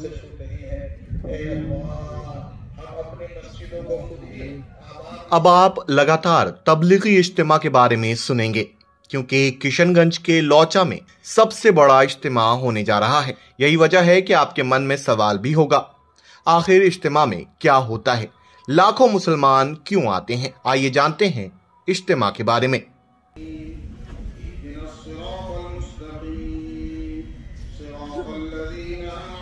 से सुन रही हैं, ऐ अल्लाह, हम अपनी मस्जिदों को खुद ही अब आप लगातार तबलीगी इज्तिमा के बारे में सुनेंगे, क्योंकि किशनगंज के लौचा में सबसे बड़ा इज्तिमा होने जा रहा है। यही वजह है कि आपके मन में सवाल भी होगा, आखिर इज्तिमा में क्या होता है, लाखों मुसलमान क्यों आते हैं। आइए जानते हैं इज्तिमा के बारे में।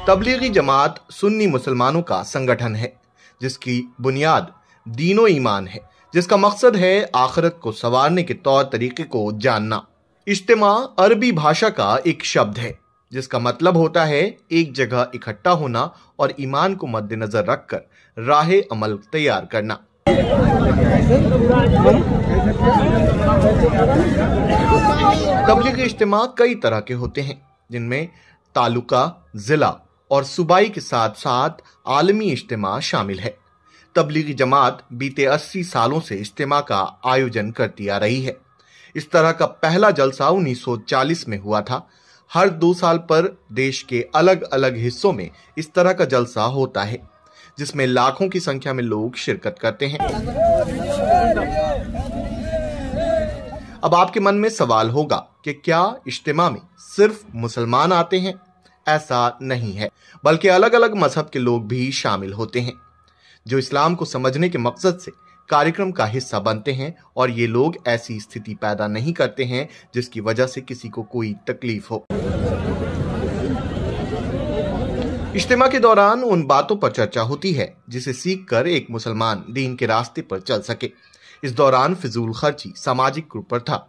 तबलीगी जमात सुन्नी मुसलमानों का संगठन है, जिसकी बुनियाद दीनो ईमान है, जिसका मकसद है आखिरत को संवारने के तौर तरीके को जानना। इज्तिमा अरबी भाषा का एक शब्द है, जिसका मतलब होता है एक जगह इकट्ठा होना और ईमान को मद्देनजर रखकर राह अमल तैयार करना। तबलीगी इज्तिमा कई तरह के होते हैं, जिनमें तालुका, जिला और सूबाई के साथ साथ आलमी इज्तिमा शामिल है। तबलीगी जमात बीते 80 सालों से इज्तिमा का आयोजन करती आ रही है। इस तरह का पहला जलसा 1940 में हुआ था। हर 2 साल पर देश के अलग अलग हिस्सों में इस तरह का जलसा होता है, जिसमें लाखों की संख्या में लोग शिरकत करते हैं। अब आपके मन में सवाल होगा कि क्या इज्तिमा में सिर्फ मुसलमान आते हैं? ऐसा नहीं है, बल्कि अलग अलग मजहब के लोग भी शामिल होते हैं, जो इस्लाम को समझने के मकसद से कार्यक्रम का हिस्सा बनते हैं। और ये लोग ऐसी स्थिति पैदा नहीं करते हैं जिसकी वजह से किसी को कोई तकलीफ हो। इज्तिमा के दौरान उन बातों पर चर्चा होती है जिसे सीखकर एक मुसलमान दीन के रास्ते पर चल सके। इस दौरान फिजूल खर्ची, सामाजिक कुप्रथा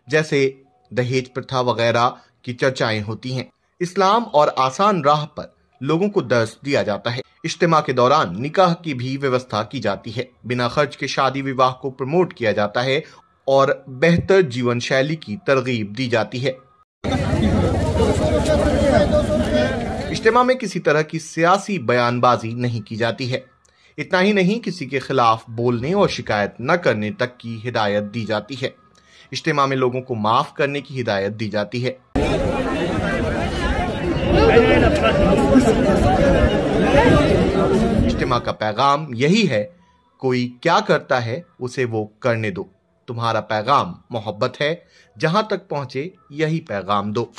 जैसे दहेज प्रथा वगैरह की चर्चाएं होती हैं। इस्लाम और आसान राह पर लोगों को दर्स दिया जाता है। इज्तिमा के दौरान निकाह की भी व्यवस्था की जाती है। बिना खर्च के शादी विवाह को प्रमोट किया जाता है और बेहतर जीवन शैली की तरगीब दी जाती है। इज्तिमा में किसी तरह की सियासी बयानबाजी नहीं की जाती है। इतना ही नहीं, किसी के खिलाफ बोलने और शिकायत न करने तक की हिदायत दी जाती है। इज्तिमा में लोगों को माफ करने की हिदायत दी जाती है। इज्तिमा का पैगाम यही है, कोई क्या करता है उसे वो करने दो। तुम्हारा पैगाम मोहब्बत है, जहां तक पहुंचे यही पैगाम दो।